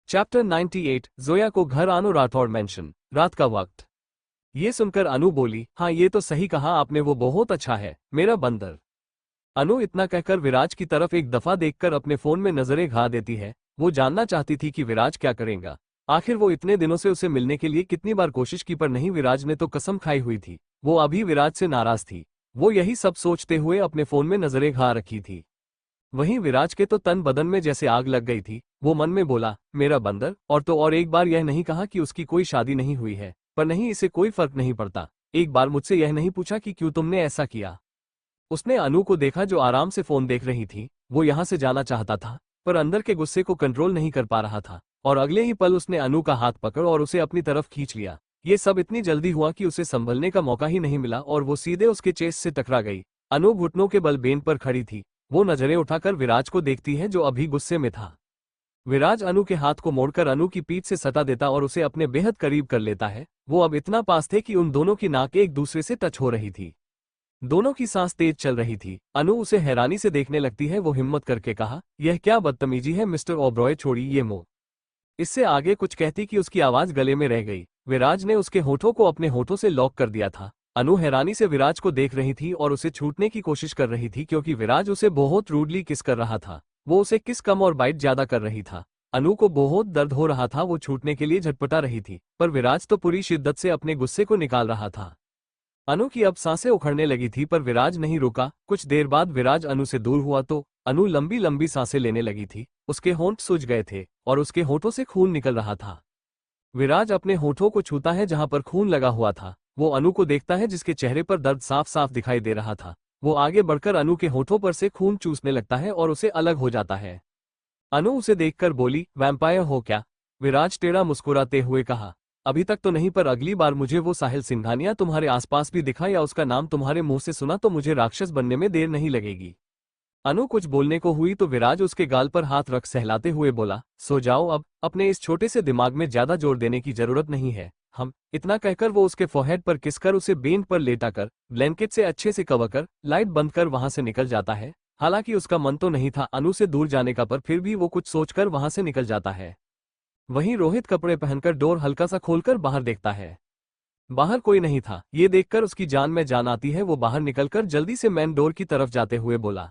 Chapter 98 Zoya को घर अनु Rathore mention. रात का वक्त। ये सुनकर अनु बोली, हाँ ये तो सही कहा आपने, वो बहुत अच्छा है मेरा बंदर। अनु इतना कहकर विराज की तरफ एक दफा देखकर अपने फोन में नजरें घा देती है। वो जानना चाहती थी कि विराज क्या करेगा। आखिर वो इतने दिनों से उसे मिलने के लिए कितनी बार कोशिश की पर नहीं, विराज ने तो कसम खाई हुई थी। वो अभी विराज से नाराज थी। वो यही सब सोचते हुए अपने फोन में नजरें घा रखी थी। वहीं विराज के तो तन बदन में जैसे आग लग गई थी। वो मन में बोला, मेरा बंदर, और तो और एक बार यह नहीं कहा कि उसकी कोई शादी नहीं हुई है, पर नहीं इसे कोई फर्क नहीं पड़ता। एक बार मुझसे यह नहीं पूछा कि क्यों तुमने ऐसा किया। उसने अनु को देखा जो आराम से फोन देख रही थी। वो यहां से जाना चाहता था पर अंदर के गुस्से को कंट्रोल नहीं कर पा रहा था, और अगले ही पल उसने अनु का हाथ पकड़ और उसे अपनी तरफ खींच लिया। ये सब इतनी जल्दी हुआ कि उसे संभलने का मौका ही नहीं मिला और वो सीधे उसके चेस्ट से टकरा गई। अनु घुटनों के बल बेंच पर खड़ी थी। वो नजरें उठाकर विराज को देखती है जो अभी गुस्से में था। विराज अनु के हाथ को मोड़कर अनु की पीठ से सटा देता और उसे अपने बेहद करीब कर लेता है। वो अब इतना पास थे कि उन दोनों की नाक एक दूसरे से टच हो रही थी। दोनों की सांस तेज चल रही थी। अनु उसे हैरानी से देखने लगती है। वो हिम्मत करके कहा, यह क्या बदतमीजी है मिस्टर ओबरॉय, छोड़िए ये मोह। इससे आगे कुछ कहती कि उसकी आवाज गले में रह गई। विराज ने उसके होठों को अपने होठों से लॉक कर दिया था। अनु हैरानी से विराज को देख रही थी और उसे छूटने की कोशिश कर रही थी क्योंकि विराज उसे बहुत रूडली किस कर रहा था। वो उसे किस कम और बाइट ज्यादा कर रही था। अनु को बहुत दर्द हो रहा था। वो छूटने के लिए झटपटा रही थी पर विराज तो पूरी शिद्दत से अपने गुस्से को निकाल रहा था। अनु की अब सांसें उखड़ने लगी थी पर विराज नहीं रुका। कुछ देर बाद विराज अनु से दूर हुआ तो अनु लंबी लंबी सांसें लेने लगी थी। उसके होंठ सूज गए थे और उसके होठों से खून निकल रहा था। विराज अपने होठों को छूता है जहां पर खून लगा हुआ था। वो अनु को देखता है जिसके चेहरे पर दर्द साफ साफ दिखाई दे रहा था। वो आगे बढ़कर अनु के होठों पर से खून चूसने लगता है और उसे अलग हो जाता है। अनु उसे देखकर बोली, वैम्पायर हो क्या? विराज टेढ़ा मुस्कुराते हुए कहा, अभी तक तो नहीं, पर अगली बार मुझे वो साहिल सिंघानिया तुम्हारे आसपास भी दिखा या उसका नाम तुम्हारे मुंह से सुना तो मुझे राक्षस बनने में देर नहीं लगेगी। अनु कुछ बोलने को हुई तो विराज उसके गाल पर हाथ रख सहलाते हुए बोला, सो जाओ अब, अपने इस छोटे से दिमाग में ज्यादा जोर देने की जरूरत नहीं है। हम इतना कहकर वो उसके फोरहेड पर किसकर उसे बेंच पर लेटाकर ब्लैंकेट से अच्छे से कवर कर लाइट बंद कर वहां से निकल जाता है। हालांकि उसका मन तो नहीं था अनु से दूर जाने का, पर फिर भी वो कुछ सोचकर वहां से निकल जाता है। वहीं रोहित कपड़े पहनकर डोर हल्का सा खोलकर बाहर देखता है। बाहर कोई नहीं था। ये देखकर उसकी जान में जान आती है। वो बाहर निकलकर जल्दी से मेन डोर की तरफ जाते हुए बोला,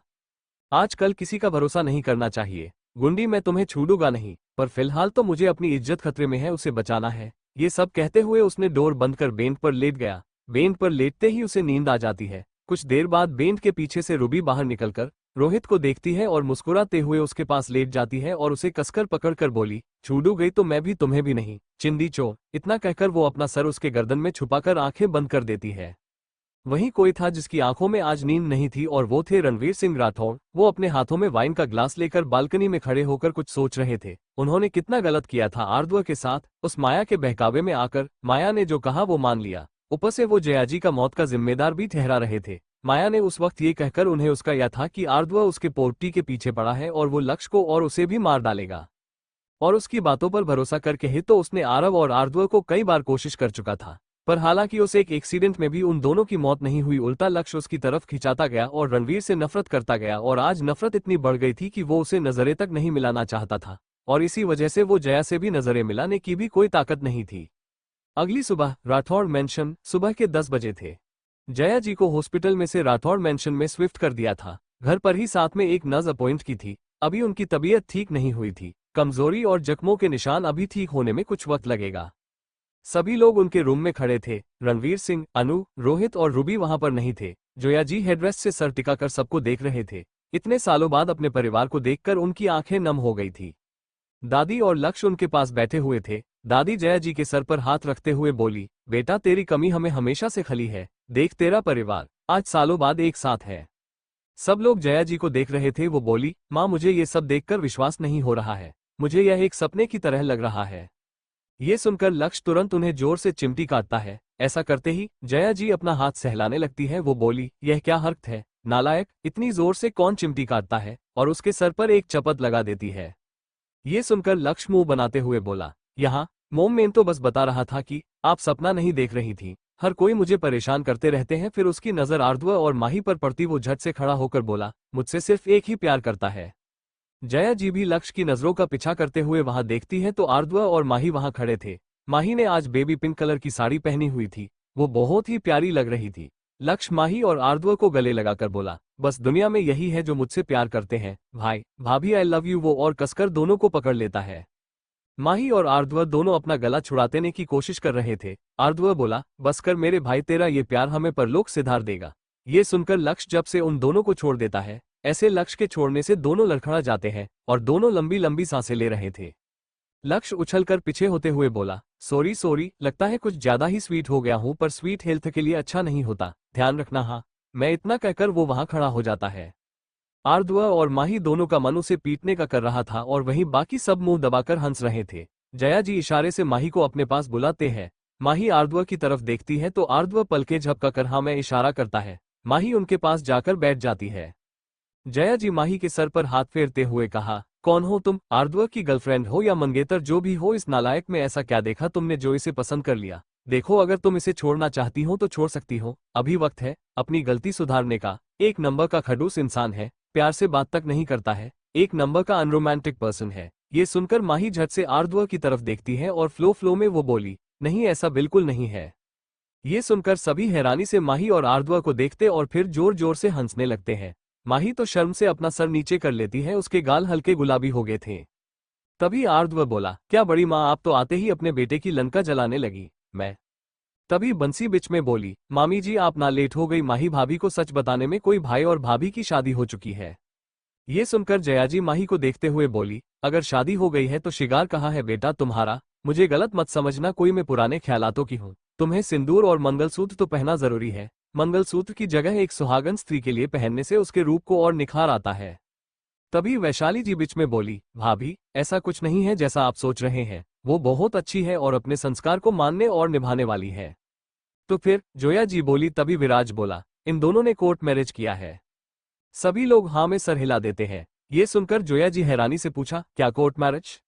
आजकल किसी का भरोसा नहीं करना चाहिए। गुंडी, मैं तुम्हें छूडूंगा नहीं, पर फिलहाल तो मुझे अपनी इज्जत खतरे में है, उसे बचाना है। ये सब कहते हुए उसने डोर बंद कर बेंच पर लेट गया। बेंच पर लेटते ही उसे नींद आ जाती है। कुछ देर बाद बेंच के पीछे से रूबी बाहर निकलकर रोहित को देखती है और मुस्कुराते हुए उसके पास लेट जाती है और उसे कसकर पकड़कर बोली, छूडू गई तो मैं भी तुम्हें भी नहीं, चिंदी चोर। इतना कहकर वो अपना सर उसके गर्दन में छुपाकर आंखें बंद कर देती है। वहीं कोई था जिसकी आंखों में आज नींद नहीं थी और वो थे रणवीर सिंह राठौड़। वो अपने हाथों में वाइन का ग्लास लेकर बालकनी में खड़े होकर कुछ सोच रहे थे। उन्होंने कितना गलत किया था आर्द्र के साथ। उस माया के बहकावे में आकर माया ने जो कहा वो मान लिया। ऊपर से वो जयाजी का मौत का जिम्मेदार भी ठहरा रहे थे। माया ने उस वक्त ये कहकर उन्हें उसका यह था कि आर्द्र उसके पोर्टी के पीछे पड़ा है और वो लक्ष्य को और उसे भी मार डालेगा। और उसकी बातों पर भरोसा करके ही तो उसने आरव और आर्द्र को कई बार कोशिश कर चुका था। पर हालांकि उस एक एक्सीडेंट में भी उन दोनों की मौत नहीं हुई, उल्टा लक्ष्य उसकी तरफ खिंचाता गया और रणवीर से नफरत करता गया। और आज नफरत इतनी बढ़ गई थी कि वो उसे नजरें तक नहीं मिलाना चाहता था, और इसी वजह से वो जया से भी नजरें मिलाने की भी कोई ताकत नहीं थी। अगली सुबह राठौड़ मेंशन सुबह के 10 बजे थे। जया जी को हॉस्पिटल में से राठौड़ मेंशन में स्विफ्ट कर दिया था। घर पर ही साथ में एक नर्स अपॉइंट की थी। अभी उनकी तबीयत ठीक नहीं हुई थी। कमजोरी और जख्मों के निशान अभी ठीक होने में कुछ वक्त लगेगा। सभी लोग उनके रूम में खड़े थे। रणवीर सिंह, अनु, रोहित और रूबी वहां पर नहीं थे। जोया जी हेडरेस्ट से सर टिकाकर सबको देख रहे थे। इतने सालों बाद अपने परिवार को देखकर उनकी आंखें नम हो गई थी। दादी और लक्ष्य उनके पास बैठे हुए थे। दादी जया जी के सर पर हाथ रखते हुए बोली, बेटा तेरी कमी हमें हमेशा से खली है। देख तेरा परिवार आज सालों बाद एक साथ है। सब लोग जया जी को देख रहे थे। वो बोली, माँ मुझे ये सब देखकर विश्वास नहीं हो रहा है। मुझे यह एक सपने की तरह लग रहा है। ये सुनकर लक्ष्य तुरंत उन्हें जोर से चिमटी काटता है। ऐसा करते ही जया जी अपना हाथ सहलाने लगती है। वो बोली, यह क्या हरकत है नालायक, इतनी जोर से कौन चिमटी काटता है? और उसके सर पर एक चपत लगा देती है। ये सुनकर लक्ष्य मुंह बनाते हुए बोला, यहाँ मोम में तो बस बता रहा था कि आप सपना नहीं देख रही थी। हर कोई मुझे परेशान करते रहते हैं। फिर उसकी नजर आर्द्र और माही पर पड़ती। वो झट से खड़ा होकर बोला, मुझसे सिर्फ एक ही प्यार करता है। जया जी भी लक्ष्य की नजरों का पीछा करते हुए वहां देखती है तो आर्द्व और माही वहां खड़े थे। माही ने आज बेबी पिंक कलर की साड़ी पहनी हुई थी, वो बहुत ही प्यारी लग रही थी। लक्ष्य माही और आर्द्व को गले लगाकर बोला, बस दुनिया में यही है जो मुझसे प्यार करते हैं, भाई भाभी आई लव यू, वो और कसकर दोनों को पकड़ लेता है। माही और आर्द्व दोनों अपना गला छुड़ाने की कोशिश कर रहे थे। आर्द्व बोला, बस कर मेरे भाई, तेरा ये प्यार हमें परलोक सिधार देगा। ये सुनकर लक्ष्य जब से उन दोनों को छोड़ देता है, ऐसे लक्ष्य के छोड़ने से दोनों लड़खड़ा जाते हैं और दोनों लंबी लंबी सांसें ले रहे थे। लक्ष्य उछलकर पीछे होते हुए बोला, सॉरी सॉरी, लगता है कुछ ज्यादा ही स्वीट हो गया हूं, पर स्वीट हेल्थ के लिए अच्छा नहीं होता, ध्यान रखना। हाँ, मैं इतना कहकर वो वहां खड़ा हो जाता है। आर्द्व और माही दोनों का मन उसे पीटने का कर रहा था और वहीं बाकी सब मुंह दबाकर हंस रहे थे। जया जी इशारे से माही को अपने पास बुलाते हैं। माही आर्द्व की तरफ देखती है तो आर्द्व पलके झपकाकर हाँ में इशारा करता है। माही उनके पास जाकर बैठ जाती है। जया जी माही के सर पर हाथ फेरते हुए कहा, कौन हो तुम? आर्द्व की गर्लफ्रेंड हो या मंगेतर जो भी हो, इस नालायक में ऐसा क्या देखा तुमने जो इसे पसंद कर लिया? देखो, अगर तुम इसे छोड़ना चाहती हो तो छोड़ सकती हो, अभी वक्त है अपनी गलती सुधारने का। एक नंबर का खड़ूस इंसान है, प्यार से बात तक नहीं करता है, एक नंबर का अनरोमांटिक पर्सन है। ये सुनकर माही झट से आर्द्व की तरफ देखती है और फ्लो में वो बोली, नहीं ऐसा बिल्कुल नहीं है। ये सुनकर सभी हैरानी से माही और आर्द्व को देखते और फिर जोर जोर से हंसने लगते हैं। माही तो शर्म से अपना सर नीचे कर लेती है, उसके गाल हल्के गुलाबी हो गए थे। तभी आर्द्व बोला, क्या बड़ी माँ, आप तो आते ही अपने बेटे की लंका जलाने लगी। मैं तभी बंसी बिच में बोली, मामी जी आप ना लेट हो गई, माही भाभी को सच बताने में कोई भाई और भाभी की शादी हो चुकी है। ये सुनकर जयाजी माही को देखते हुए बोली, अगर शादी हो गई है तो शिगार कहाँ है बेटा तुम्हारा? मुझे गलत मत समझना, कोई मैं पुराने ख्यालातों की हूँ। तुम्हें सिंदूर और मंगलसूत्र तो पहनना जरूरी है, मंगलसूत्र की जगह एक सुहागन स्त्री के लिए पहनने से उसके रूप को और निखार आता है। तभी वैशाली जी बीच में बोली, भाभी ऐसा कुछ नहीं है जैसा आप सोच रहे हैं, वो बहुत अच्छी है और अपने संस्कार को मानने और निभाने वाली है। तो फिर? जोया जी बोली। तभी विराज बोला, इन दोनों ने कोर्ट मैरिज किया है। सभी लोग हाँ में सर हिला देते हैं। ये सुनकर जोया जी हैरानी से पूछा, क्या कोर्ट मैरिज?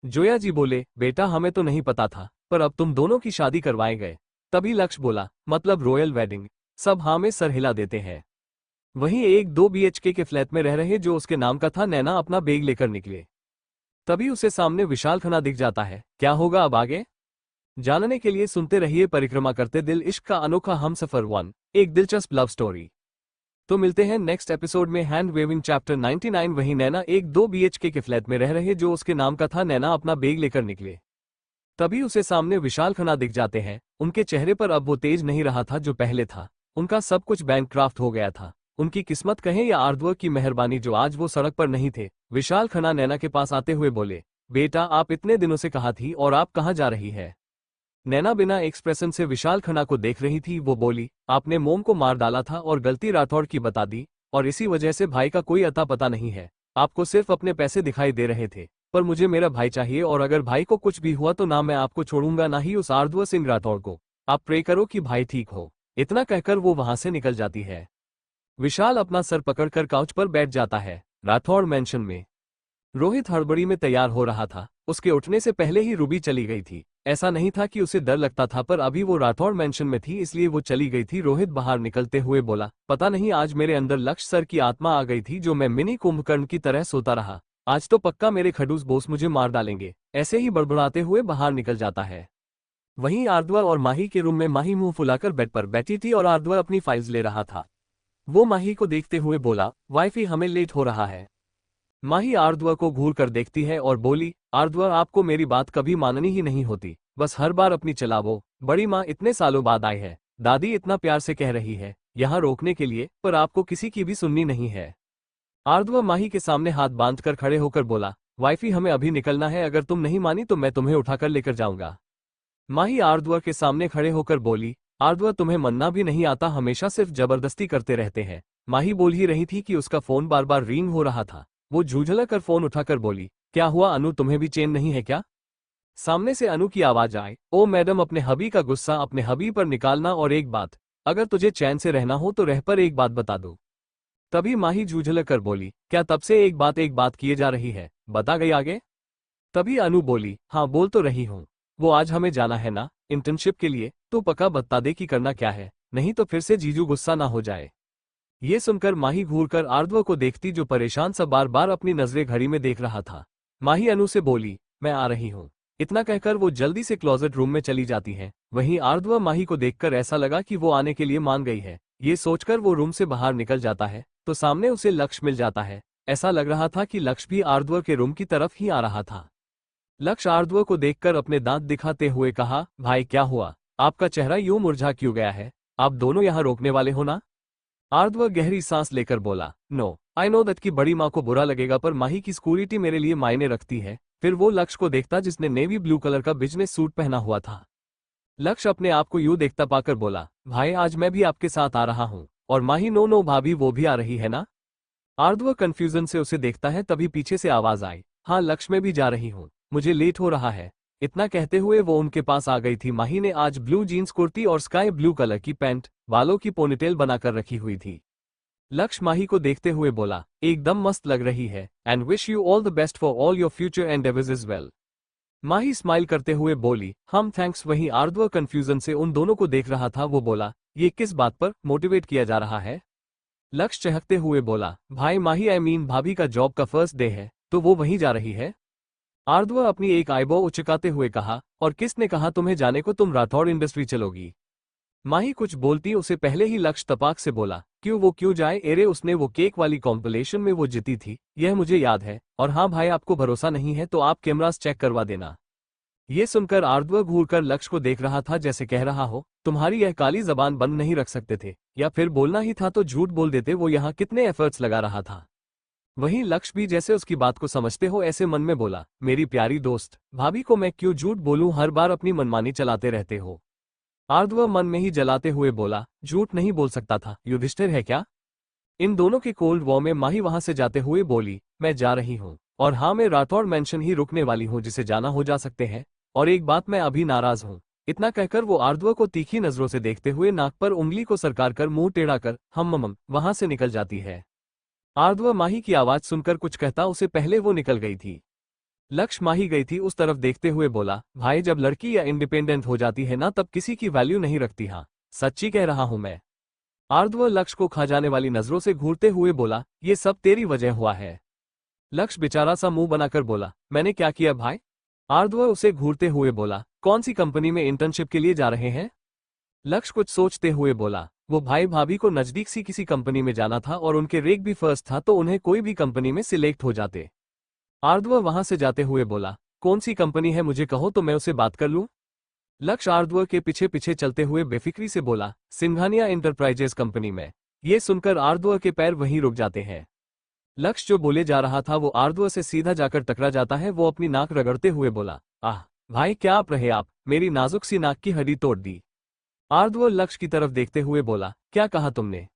जोया जी बोले, बेटा हमें तो नहीं पता था, पर अब तुम दोनों की शादी करवाए गए। तभी लक्ष्य बोला, मतलब रॉयल वेडिंग। सब हाँ में सर हिला देते हैं। वहीं एक 2 BHK के फ्लैट में रह रहे जो उसके नाम का था, नैना अपना बैग लेकर निकले। तभी उसे सामने विशाल खन्ना दिख जाता है। क्या होगा अब आगे जानने के लिए सुनते रहिए परिक्रमा करते दिल इश्क का अनोखा हमसफर 1, एक दिलचस्प लव स्टोरी। तो मिलते हैं नेक्स्ट एपिसोड में। Hand waving chapter 99। वहीं नैना एक 2 BHK के फ्लैट में रह रहे जो उसके नाम का था, नैना अपना बैग लेकर निकले। तभी उसे सामने विशाल खन्ना दिख जाते हैं। उनके चेहरे पर अब वो तेज नहीं रहा था जो पहले था। उनका सब कुछ बैंकक्राफ्ट हो गया था। उनकी किस्मत कहें या आर्द्व की मेहरबानी जो आज वो सड़क पर नहीं थे। विशाल खन्ना नैना के पास आते हुए बोले, बेटा आप इतने दिनों से कहाँ थी और आप कहाँ जा रही है? नैना बिना एक्सप्रेशन से विशाल खन्ना को देख रही थी। वो बोली, आपने मोम को मार डाला था और गलती राठौड़ की बता दी, और इसी वजह से भाई का कोई अता पता नहीं है। आपको सिर्फ अपने पैसे दिखाई दे रहे थे, पर मुझे मेरा भाई चाहिए, और अगर भाई को कुछ भी हुआ तो ना मैं आपको छोड़ूंगा ना ही उस आर्द्व सिंह राठौड़ को। आप प्रे करो कि भाई ठीक हो। इतना कहकर वो वहां से निकल जाती है। विशाल अपना सर पकड़कर काउच पर बैठ जाता है। राठौड़ मैंशन में रोहित हड़बड़ी में तैयार हो रहा था। उसके उठने से पहले ही रूबी चली गई थी। ऐसा नहीं था कि उसे डर लगता था, पर अभी वो राठौड़ मैंशन में थी इसलिए वो चली गई थी। रोहित बाहर निकलते हुए बोला, पता नहीं आज मेरे अंदर लक्ष्य सर की आत्मा आ गई थी जो मैं मिनी कुंभकर्ण की तरह सोता रहा। आज तो पक्का मेरे खडूस बोस मुझे मार डालेंगे। ऐसे ही बड़बड़ाते हुए बाहर निकल जाता है। वहीं आर्द्व और माही के रूम में माही मुंह फुलाकर बेड पर बैठी थी और आर्द्व अपनी फाइल्स ले रहा था। वो माही को देखते हुए बोला, वाइफी हमें लेट हो रहा है। माही आर्द्व को घूर कर देखती है और बोली, आर्द्व आपको मेरी बात कभी माननी ही नहीं होती, बस हर बार अपनी चलावो। बड़ी माँ इतने सालों बाद आई है, दादी इतना प्यार से कह रही है यहाँ रोकने के लिए, पर आपको किसी की भी सुननी नहीं है। आर्द्व माही के सामने हाथ बांधकर खड़े होकर बोला, वाइफी हमें अभी निकलना है, अगर तुम नहीं मानी तो मैं तुम्हें उठाकर लेकर जाऊंगा। माही आर्द्व के सामने खड़े होकर बोली, आर्द्व तुम्हें मनना भी नहीं आता, हमेशा सिर्फ जबरदस्ती करते रहते हैं। माही बोल ही रही थी कि उसका फोन बार बार रिंग हो रहा था। वो झुंझला कर फोन उठाकर बोली, क्या हुआ अनु, तुम्हें भी चैन नहीं है क्या? सामने से अनु की आवाज आए, ओ मैडम अपने हबी का गुस्सा अपने हबी पर निकालना, और एक बात, अगर तुझे चैन से रहना हो तो रह, पर एक बात बता दो। तभी माही झुंझला कर बोली, क्या तब से एक बात किए जा रही है, बता गई आगे? तभी अनु बोली, हाँ बोल तो रही हूँ। वो आज हमें जाना है ना इंटर्नशिप के लिए, तो पक्का बता दे कि करना क्या है, नहीं तो फिर से जीजू गुस्सा ना हो जाए। ये सुनकर माही घूरकर आर्द्व को देखती, जो परेशान सा बार बार अपनी नजरें घड़ी में देख रहा था। माही अनु से बोली, मैं आ रही हूँ। इतना कहकर वो जल्दी से क्लोजेट रूम में चली जाती है। वहीं आर्द्व माही को देखकर ऐसा लगा कि वो आने के लिए मान गई है। ये सोचकर वो रूम से बाहर निकल जाता है तो सामने उसे लक्ष्य मिल जाता है। ऐसा लग रहा था कि लक्ष्य भी आर्द्व के रूम की तरफ ही आ रहा था। लक्ष्य आर्द्व को देखकर अपने दांत दिखाते हुए कहा, भाई क्या हुआ, आपका चेहरा यूं मुरझा क्यों गया है? आप दोनों यहाँ रोकने वाले हो ना? आर्द्व गहरी सांस लेकर बोला, नो आई नो दैट कि बड़ी माँ को बुरा लगेगा, पर माही की सिक्योरिटी मेरे लिए मायने रखती है। फिर वो लक्ष्य को देखता जिसने नेवी ब्लू कलर का बिजनेस सूट पहना हुआ था। लक्ष्य अपने आप को यूं देखता पाकर बोला, भाई आज मैं भी आपके साथ आ रहा हूँ। और माही, नो नो भाभी, वो भी आ रही है ना? आर्द्व कंफ्यूजन से उसे देखता है, तभी पीछे से आवाज आई, हाँ लक्ष्य मैं भी जा रही हूँ, मुझे लेट हो रहा है। इतना कहते हुए वो उनके पास आ गई थी। माही ने आज ब्लू जीन्स कुर्ती और स्काई ब्लू कलर की पैंट, बालों की पोनीटेल बनाकर रखी हुई थी। लक्ष्य माही को देखते हुए बोला, एकदम मस्त लग रही है, and wish you all the best for all your future endeavours as well. Mahi smile करते हुए बोली, हम थैंक्स। वहीं आर्द्व कंफ्यूजन से उन दोनों को देख रहा था। वो बोला, ये किस बात पर मोटिवेट किया जा रहा है? लक्ष्य चहकते हुए बोला, भाई माही आई मीन भाभी का जॉब का फर्स्ट डे है तो वो वहीं जा रही है। आर्द्व अपनी एक आईब्रो उचकाते हुए कहा, और किसने कहा तुम्हें जाने को, तुम राठौड़ इंडस्ट्री चलोगी? माही कुछ बोलती उसे पहले ही लक्ष्य तपाक से बोला, क्यों वो क्यों जाए, एरे उसने वो केक वाली कॉम्पिटिशन में वो जीती थी, यह मुझे याद है। और हाँ भाई, आपको भरोसा नहीं है तो आप कैमरास चेक करवा देना। ये सुनकर आर्द्व घूरकर लक्ष्य को देख रहा था, जैसे कह रहा हो, तुम्हारी यह काली जबान बंद नहीं रख सकते थे, या फिर बोलना ही था तो झूठ बोल देते। वो यहाँ कितने एफर्ट्स लगा रहा था। वहीं लक्ष्य भी जैसे उसकी बात को समझते हो ऐसे मन में बोला, मेरी प्यारी दोस्त भाभी को मैं क्यों झूठ बोलूं, हर बार अपनी मनमानी चलाते रहते हो। आर्द्व मन में ही जलाते हुए बोला, झूठ नहीं बोल सकता था, युधिष्ठिर है क्या? इन दोनों के कोल्ड वॉर में माही वहां से जाते हुए बोली, मैं जा रही हूँ, और हाँ मैं राठौड़ मेंशन ही रुकने वाली हूँ, जिसे जाना हो जा सकते हैं। और एक बात, मैं अभी नाराज हूँ। इतना कहकर वो आर्द्व को तीखी नजरों से देखते हुए नाक पर उंगली को सरकार कर मुंह टेढ़ा कर हम वहां से निकल जाती है। आर्द्व माही की आवाज सुनकर कुछ कहता उससे पहले वो निकल गई थी। लक्ष्य माही गई थी उस तरफ देखते हुए बोला, भाई जब लड़की या इंडिपेंडेंट हो जाती है ना, तब किसी की वैल्यू नहीं रखती। हाँ सच्ची कह रहा हूं मैं। आर्द्व लक्ष्य को खा जाने वाली नजरों से घूरते हुए बोला, ये सब तेरी वजह हुआ है। लक्ष्य बेचारा सा मुंह बनाकर बोला, मैंने क्या किया भाई? आर्द्व उसे घूरते हुए बोला, कौन सी कंपनी में इंटर्नशिप के लिए जा रहे हैं? लक्ष्य कुछ सोचते हुए बोला, वो भाई भाभी को नजदीक सी किसी कंपनी में जाना था और उनके रेक भी फर्स्ट था, तो उन्हें कोई भी कंपनी में सिलेक्ट हो जाते। आर्द्व वहां से जाते हुए बोला, कौन सी कंपनी है मुझे कहो तो मैं उसे बात कर लूं। लक्ष्य आर्द्व के पीछे पीछे चलते हुए बेफिक्री से बोला, सिंघानिया इंटरप्राइजेज कंपनी में। ये सुनकर आर्द्व के पैर वहीं रुक जाते हैं। लक्ष्य जो बोले जा रहा था वो आर्द्व से सीधा जाकर टकरा जाता है। वो अपनी नाक रगड़ते हुए बोला, आह भाई क्या आप रहे आप, मेरी नाजुक सी नाक की हड्डी तोड़ दी। आर्द्व लक्ष्य की तरफ देखते हुए बोला, क्या कहा तुमने?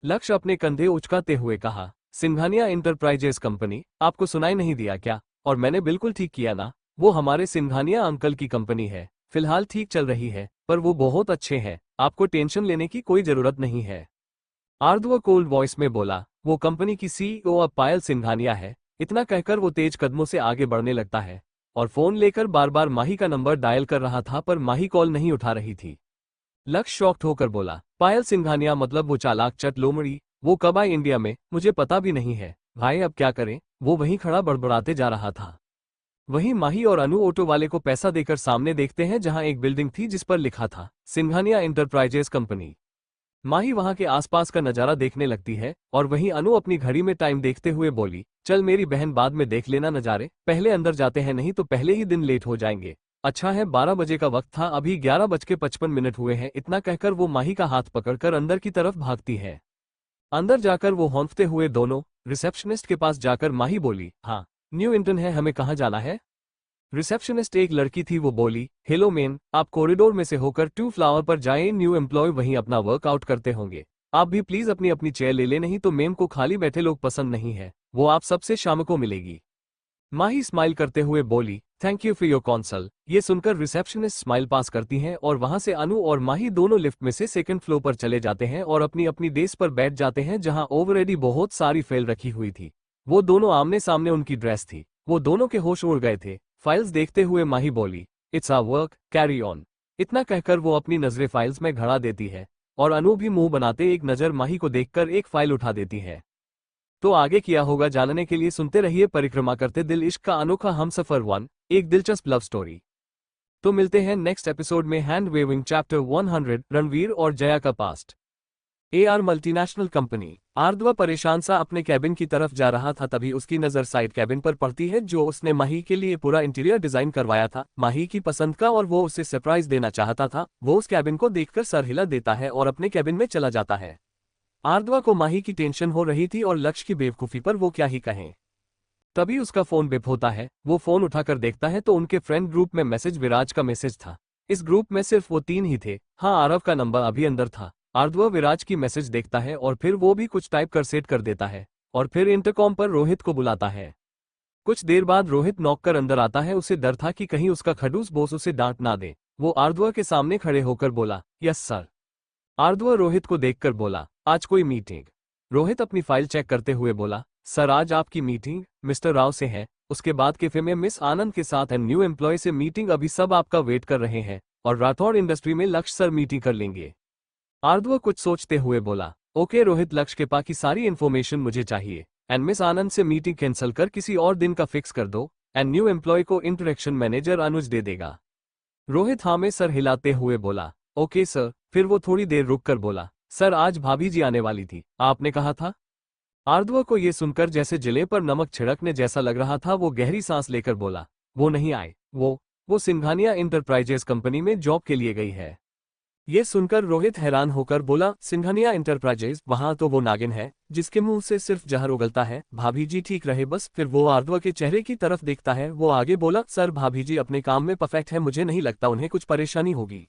लक्ष्य अपने कंधे उचकाते हुए कहा, सिंघानिया इंटरप्राइजेज कंपनी, आपको सुनाई नहीं दिया क्या? और मैंने बिल्कुल ठीक किया ना, वो हमारे सिंघानिया अंकल की कंपनी है। फिलहाल ठीक चल रही है, पर वो बहुत अच्छे हैं, आपको टेंशन लेने की कोई जरूरत नहीं है। आर्द्व कोल्ड वॉइस में बोला, वो कंपनी की सीईओ अब पायल सिंघानिया है। इतना कहकर वो तेज कदमों से आगे बढ़ने लगता है और फोन लेकर बार बार माही का नंबर डायल कर रहा था, पर माही कॉल नहीं उठा रही थी। लक्ष्य शॉक्ड होकर बोला, पायल सिंघानिया मतलब वो चालाक चट लोमड़ी, वो कब आई इंडिया में, मुझे पता भी नहीं है। भाई अब क्या करें? वो वहीं खड़ा बड़बड़ाते जा रहा था। वहीं माही और अनु ऑटो वाले को पैसा देकर सामने देखते हैं, जहां एक बिल्डिंग थी जिस पर लिखा था सिंघानिया इंटरप्राइजेज कंपनी। माही वहां के आसपास का नजारा देखने लगती है और वहीं अनु अपनी घड़ी में टाइम देखते हुए बोली, चल मेरी बहन बाद में देख लेना नजारे, पहले अंदर जाते हैं, नहीं तो पहले ही दिन लेट हो जाएंगे। अच्छा है 12 बजे का वक्त था, अभी 11:55 हुए हैं। इतना कहकर वो माही का हाथ पकड़कर अंदर की तरफ भागती है। अंदर जाकर वो हौंफते हुए दोनों रिसेप्शनिस्ट के पास जाकर माही बोली, हाँ न्यू इंटर्न है, हमें कहाँ जाना है? रिसेप्शनिस्ट एक लड़की थी, वो बोली, हेलो मैन, आप कॉरिडोर में से होकर 2 फ्लावर पर जाएं, न्यू एम्प्लॉय वहीं अपना वर्कआउट करते होंगे। आप भी प्लीज अपनी अपनी चेयर ले लें, नहीं तो मैम को खाली बैठे लोग पसंद नहीं है, वो आप सबसे शाम को मिलेगी। माही स्माइल करते हुए बोली, thank you for your consul. ये सुनकर रिसेप्शनिस्ट स्माइल पास करती हैं और वहां से अनु और माही दोनों लिफ्ट में से सेकंड फ्लोर पर चले जाते हैं और अपनी अपनी डेस्क पर बैठ जाते हैं, जहां ऑलरेडी बहुत सारी फाइल रखी हुई थी। वो दोनों आमने सामने उनकी ड्रेस थी, वो दोनों के होश उड़ गए थे। फाइल्स देखते हुए माही बोली, it's our work, carry on. इतना कहकर वो अपनी नजरें फाइल्स में घड़ा देती है और अनु भी मुंह बनाते एक नजर माही को देखकर एक फाइल उठा देती है। तो आगे किया होगा जानने के लिए सुनते रहिए परिक्रमा करते दिल इश्क का अनोखा हमसफर 1, एक दिलचस्प लव स्टोरी। तो मिलते हैं नेक्स्ट एपिसोड में। हैंड वेविंग चैप्टर 100, रणवीर और जया का पास्ट। AR multinational company. आर्द्वा परेशान सा अपने कैबिन की तरफ जा रहा था, तभी उसकी नजर साइड कैबिन पर पड़ती है जो उसने माही के लिए पूरा इंटीरियर डिजाइन करवाया था, माही की पसंद का, और वो उसे सरप्राइज देना चाहता था। वो उस कैबिन को देखकर सर हिला देता है और अपने कैबिन में चला जाता है। आर्द्वा को माही की टेंशन हो रही थी और लक्ष्य की बेवकूफी पर वो क्या ही कहें। तभी उसका फोन बिप होता है। वो फोन उठाकर देखता है तो उनके फ्रेंड ग्रुप में मैसेज विराज का मैसेज था। इस ग्रुप में सिर्फ वो 3 ही थे। हाँ, आरव का नंबर अभी अंदर था। आर्द्वा विराज की मैसेज देखता है और फिर वो भी कुछ टाइप कर सेट कर देता है और फिर इंटरकॉम पर रोहित को बुलाता है। कुछ देर बाद रोहित नॉक कर अंदर आता है। उसे डर था कि कहीं उसका खड़ूस बॉस उसे डांट ना दे। वो आर्द्वा के सामने खड़े होकर बोला, यस सर। आर्द्वा रोहित को देखकर बोला, आज कोई मीटिंग? रोहित अपनी फाइल चेक करते हुए बोला, सर आज आपकी मीटिंग मिस्टर राव से है, उसके बाद कैफे में मिस आनंद के साथ एंड न्यू एम्प्लॉय से मीटिंग, अभी सब आपका वेट कर रहे हैं, और राठौड़ इंडस्ट्री में लक्ष्य सर मीटिंग कर लेंगे। आर्द्वा कुछ सोचते हुए बोला, ओके रोहित, लक्ष्य के पास की सारी इन्फॉर्मेशन मुझे चाहिए, एंड मिस आनंद से मीटिंग कैंसिल कर किसी और दिन का फिक्स कर दो, एंड न्यू एम्प्लॉय को इंटरेक्शन मैनेजर अनुज दे देगा। रोहित हाँ में सर हिलाते हुए बोला, ओके सर। फिर वो थोड़ी देर रुक कर बोला, सर आज भाभी जी आने वाली थी, आपने कहा था। आर्द्वा को ये सुनकर जैसे जिले पर नमक छिड़कने जैसा लग रहा था। वो गहरी सांस लेकर बोला, वो नहीं आए, वो सिंघानिया इंटरप्राइजेस कंपनी में जॉब के लिए गई है। ये सुनकर रोहित हैरान होकर बोला, सिंघानिया इंटरप्राइजेस, वहां तो वो नागिन है जिसके मुंह से सिर्फ जहर उगलता है। भाभी जी ठीक रहे बस। फिर वो आर्द्वा के चेहरे की तरफ देखता है। वो आगे बोला, सर भाभी जी अपने काम में परफेक्ट है, मुझे नहीं लगता उन्हें कुछ परेशानी होगी।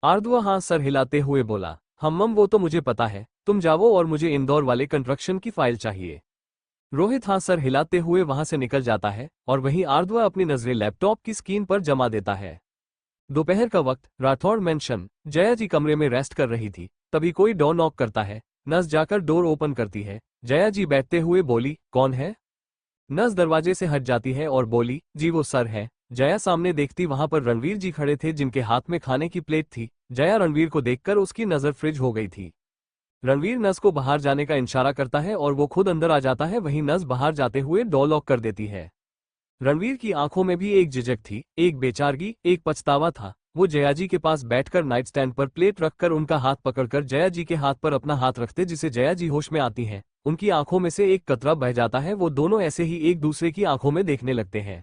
आर्द्वा हाँ सर हिलाते हुए बोला, हम वो तो मुझे पता है, तुम जाओ और मुझे इंदौर वाले कंस्ट्रक्शन की फाइल चाहिए। रोहित हाँ सर हिलाते हुए वहां से निकल जाता है और वहीं आर्द्वा अपनी नजरें लैपटॉप की स्क्रीन पर जमा देता है। दोपहर का वक्त, राठौड़ मेंशन। जया जी कमरे में रेस्ट कर रही थी, तभी कोई डोर नॉक करता है। नर्स जाकर डोर ओपन करती है। जया जी बैठते हुए बोली, कौन है? नर्स दरवाजे से हट जाती है और बोली, जी वो सर है। जया सामने देखती वहां पर रणवीर जी खड़े थे जिनके हाथ में खाने की प्लेट थी। जया रणवीर को देखकर उसकी नजर फ्रिज हो गई थी। रणवीर नर्स को बाहर जाने का इशारा करता है और वो खुद अंदर आ जाता है। वहीं नर्स बाहर जाते हुए डोर लॉक कर देती है। रणवीर की आंखों में भी एक झिझक थी, एक बेचारगी, एक पछतावा था। वो जया जी के पास बैठकर नाइट स्टैंड पर प्लेट रखकर उनका हाथ पकड़कर जया जी के हाथ पर अपना हाथ रखते जिसे जया जी होश में आती हैं। उनकी आंखों में से एक कतरा बह जाता है। वो दोनों ऐसे ही एक दूसरे की आंखों में देखने लगते हैं।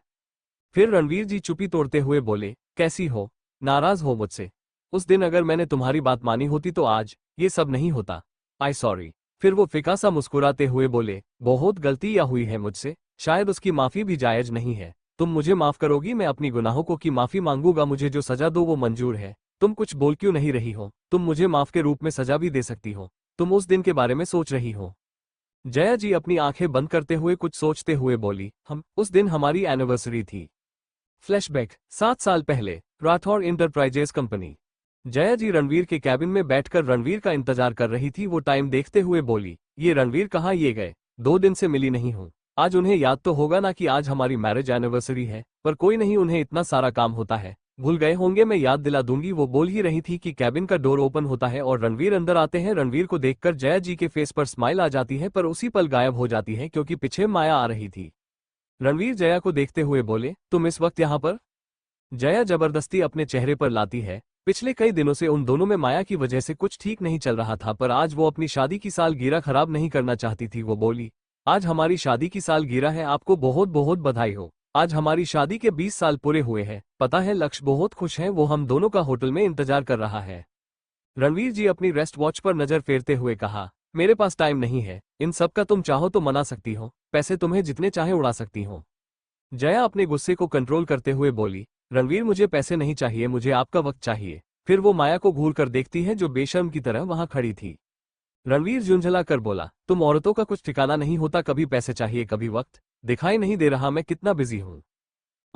फिर रणवीर जी चुप्पी तोड़ते हुए बोले, कैसी हो? नाराज हो मुझसे? उस दिन अगर मैंने तुम्हारी बात मानी होती तो आज ये सब नहीं होता। आई सॉरी। फिर वो फिका सा मुस्कुराते हुए बोले, बहुत गलती या हुई है मुझसे, शायद उसकी माफी भी जायज नहीं है। तुम मुझे माफ करोगी? मैं अपनी गुनाहों को की माफी मांगूंगा, मुझे जो सजा दो वो मंजूर है। तुम कुछ बोल क्यों नहीं रही हो? तुम मुझे माफ के रूप में सजा भी दे सकती हो। तुम उस दिन के बारे में सोच रही हो? जया जी अपनी आंखें बंद करते हुए कुछ सोचते हुए बोली, उस दिन हमारी एनिवर्सरी थी। फ्लैशबैक, 7 साल पहले, राठौड़ इंटरप्राइजेस कंपनी। जया जी रणवीर के कैबिन में बैठकर रणवीर का इंतजार कर रही थी। वो टाइम देखते हुए बोली, ये रणवीर कहाँ ये गए? 2 दिन से मिली नहीं हूँ। आज उन्हें याद तो होगा ना कि आज हमारी मैरिज एनिवर्सरी है, पर कोई नहीं, उन्हें इतना सारा काम होता है, भूल गए होंगे, मैं याद दिला दूंगी। वो बोल ही रही थी कि कैबिन का डोर ओपन होता है और रणवीर अंदर आते हैं। रणवीर को देखकर जया जी के फेस पर स्माइल आ जाती है, पर उसी पल गायब हो जाती है क्योंकि पीछे माया आ रही थी। रणवीर जया को देखते हुए बोले, तुम इस वक्त यहाँ पर? जया जबरदस्ती अपने चेहरे पर लाती है। पिछले कई दिनों से उन दोनों में माया की वजह से कुछ ठीक नहीं चल रहा था, पर आज वो अपनी शादी की सालगिरह खराब नहीं करना चाहती थी। वो बोली, आज हमारी शादी की सालगिरह है, आपको बहुत बहुत बधाई हो। आज हमारी शादी के 20 साल पूरे हुए हैं। पता है लक्ष्य बहुत खुश है, वो हम दोनों का होटल में इंतजार कर रहा है। रणवीर जी अपनी रेस्ट वॉच पर नजर फेरते हुए कहा, मेरे पास टाइम नहीं है, इन सब का तुम चाहो तो मना सकती हो, पैसे तुम्हें जितने चाहे उड़ा सकती हो। जया अपने गुस्से को कंट्रोल करते हुए बोली, रणवीर मुझे पैसे नहीं चाहिए, मुझे आपका वक्त चाहिए। फिर वो माया को घूर कर देखती है जो बेशर्म की तरह वहां खड़ी थी। रणवीर झुंझला कर बोला, तुम औरतों का कुछ ठिकाना नहीं होता, कभी पैसे चाहिए कभी वक्त। दिखाई नहीं दे रहा मैं कितना बिजी हूं?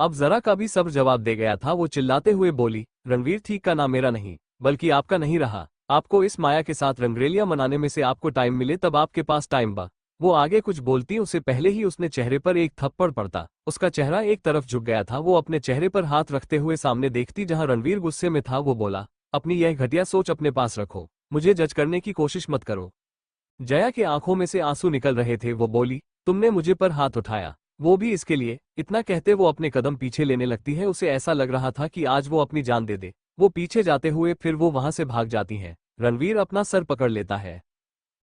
अब जरा का भी सब्र जवाब दे गया था। वो चिल्लाते हुए बोली, रणवीर ठीक का नाम मेरा नहीं बल्कि आपका नहीं रहा। आपको इस माया के साथ रंगरेलियां मनाने में से आपको टाइम मिले तब आपके पास टाइम बा। वो आगे कुछ बोलती उससे पहले ही उसने चेहरे पर एक थप्पड़ पड़ता। उसका चेहरा एक तरफ झुक गया था। वो अपने चेहरे पर हाथ रखते हुए सामने देखती जहां रणवीर गुस्से में था। वो बोला, अपनी यह घटिया सोच अपने पास रखो। मुझे जज करने की कोशिश मत करो। जया के आंखों में से आंसू निकल रहे थे। वो बोली, तुमने मुझे पर हाथ उठाया, वो भी इसके लिए। इतना कहते वो अपने कदम पीछे लेने लगती है। उसे ऐसा लग रहा था कि आज वो अपनी जान दे दे। वो पीछे जाते हुए फिर वो वहां से भाग जाती हैं। रणवीर अपना सर पकड़ लेता है।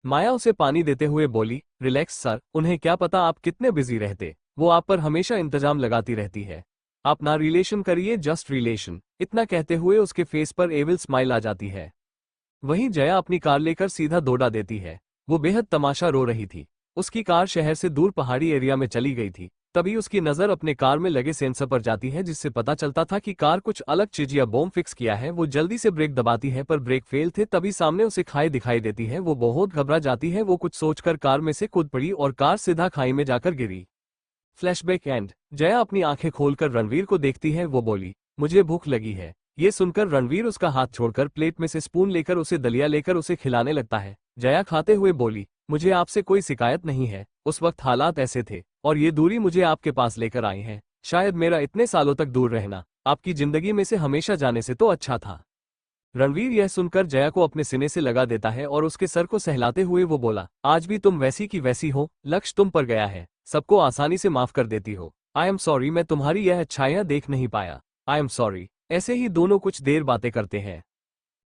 माया उसे पानी देते हुए बोली, रिलैक्स सर, उन्हें क्या पता आप कितने बिजी रहते। वो आप पर हमेशा इंतजाम लगाती रहती है। आप ना रिलेशन करिए, जस्ट रिलेशन। इतना कहते हुए उसके फेस पर एविल स्माइल आ जाती है। वहीं जया अपनी कार लेकर सीधा दौड़ा देती है। वो बेहद तमाशा रो रही थी। उसकी कार शहर से दूर पहाड़ी एरिया में चली गई थी। तभी उसकी नजर अपने कार में लगे सेंसर पर जाती है, जिससे पता चलता था कि कार कुछ अलग चीज या बॉम्ब फिक्स किया है। वो जल्दी से ब्रेक दबाती है पर ब्रेक फेल थे। तभी सामने उसे खाई दिखाई देती है। वो बहुत घबरा जाती है। वो कुछ सोचकर कार में से कूद पड़ी और कार सीधा खाई में जाकर गिरी। Flashback and. जया अपनी आंखें खोलकर रणवीर को देखती है। वो बोली, मुझे भूख लगी है। ये सुनकर रणवीर उसका हाथ छोड़कर प्लेट में से स्पून लेकर उसे दलिया लेकर उसे खिलाने लगता है। जया खाते हुए बोली, मुझे आपसे कोई शिकायत नहीं है। उस वक्त हालात ऐसे थे और ये दूरी मुझे आपके पास लेकर आई है। शायद मेरा इतने सालों तक दूर रहना आपकी जिंदगी में से हमेशा जाने से तो अच्छा था। रणवीर यह सुनकर जया को अपने सीने से लगा देता है और उसके सर को सहलाते हुए वो बोला, आज भी तुम वैसी की वैसी हो। लक्ष्य तुम पर गया है, सबको आसानी से माफ कर देती हो। आई एम सॉरी, मैं तुम्हारी यह अच्छाइयां देख नहीं पाया। I am sorry. ऐसे ही दोनों कुछ देर बातें करते हैं।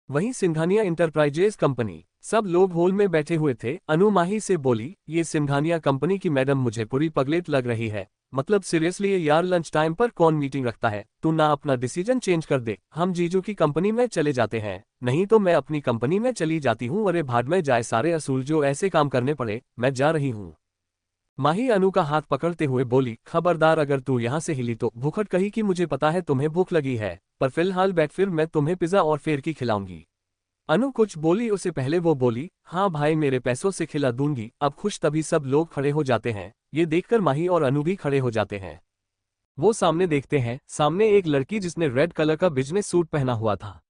वहीं सिंघानिया इंटरप्राइजेज कंपनी। सब लोग हॉल में बैठे हुए थे। अनु माही से बोली, ये सिंघानिया कंपनी की मैडम मुझे पूरी पगलेट लग रही है। मतलब सीरियसली यार, लंच टाइम पर कौन मीटिंग रखता है। तू ना अपना डिसीजन चेंज कर दे, हम जीजू की कंपनी में चले जाते हैं। नहीं तो मैं अपनी कंपनी में चली जाती हूँ। अरे भाड़ में जाए सारे असूल, जो ऐसे काम करने पड़े। मैं जा रही हूँ। माही अनु का हाथ पकड़ते हुए बोली, खबरदार, अगर तू यहाँ से हिली तो भूखट कही कि मुझे पता है तुम्हें भूख लगी है, पर फिलहाल बैठ, फिर मैं तुम्हें पिज्जा और फेर की खिलाऊंगी। अनु कुछ बोली उससे पहले वो बोली, हाँ भाई, मेरे पैसों से खिला दूंगी। अब खुश। तभी सब लोग खड़े हो जाते हैं। ये देखकर माही और अनु भी खड़े हो जाते हैं। वो सामने देखते हैं। सामने एक लड़की जिसने रेड कलर का बिजनेस सूट पहना हुआ था,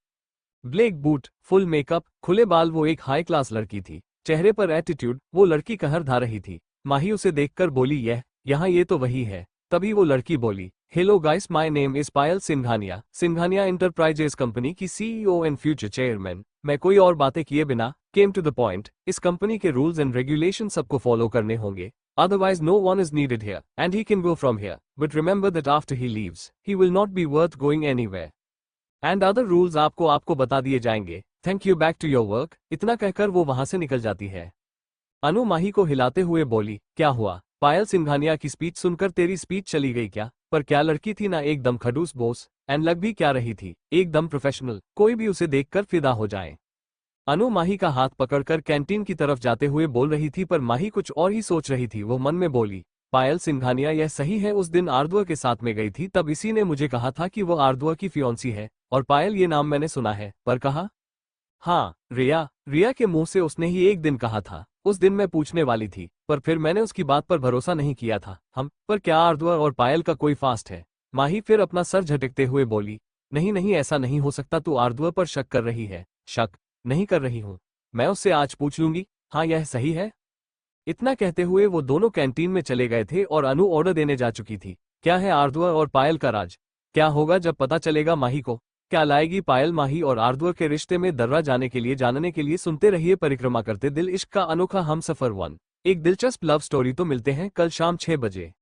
ब्लैक बूट, फुल मेकअप, खुले बाल। वो एक हाई क्लास लड़की थी, चेहरे पर एटीट्यूड। वो लड़की कहर ढा रही थी। माही उसे देखकर बोली, यहाँ ये तो वही है। तभी वो लड़की बोली, hello guys, my name is Payal Singhania, Singhania enterprises company की सीईओ एंड फ्यूचर चेयरमैन। मैं कोई और बातें किए बिना केम टू द पॉइंट। इस कंपनी के रूल्स एंड रेगुलेशन सबको फॉलो करने होंगे, otherwise no one is needed here and he can go from here, but remember that after he leaves he will not be worth going anywhere and other rules आपको बता दिए जाएंगे। Thank you, back to your work. इतना कहकर वो वहां से निकल जाती है। अनु माही को हिलाते हुए बोली, क्या हुआ? पायल सिंघानिया की स्पीच सुनकर तेरी स्पीच चली गई क्या? पर क्या लड़की थी ना, एकदम खड़ूस बोस, एंड लग भी क्या रही थी, एकदम प्रोफेशनल। कोई भी उसे देखकर फिदा हो जाए। अनु माही का हाथ पकड़कर कैंटीन की तरफ जाते हुए बोल रही थी, पर माही कुछ और ही सोच रही थी। वो मन में बोली, पायल सिंघानिया यह सही है, उस दिन आर्द्वा के साथ में गई थी, तब इसी ने मुझे कहा था कि वो आर्द्वा की फियोंसी है। और पायल ये नाम मैंने सुना है, पर कहा? हाँ, रिया के मुंह से उसने ही एक दिन कहा था। उस दिन मैं पूछने वाली थी, पर फिर मैंने उसकी बात पर भरोसा नहीं किया था। हम पर क्या आर्द्वा और पायल का कोई फास्ट है? माही फिर अपना सर झटकते हुए बोली, नहीं नहीं, ऐसा नहीं हो सकता। तू आर्द्वा पर शक कर रही है? शक नहीं कर रही हूँ, मैं उससे आज पूछ लूंगी। हाँ, यह सही है। इतना कहते हुए वो दोनों कैंटीन में चले गए थे और अनु ऑर्डर देने जा चुकी थी। क्या है आर्द्वा और पायल का राज? क्या होगा जब पता चलेगा माही को? क्या लाएगी पायल माही और आर्द्वा के रिश्ते में दर्रा जानने के लिए सुनते रहिए परिक्रमा करते दिल, इश्क का अनोखा हमसफर 1। एक दिलचस्प लव स्टोरी। तो मिलते हैं कल शाम 6 बजे।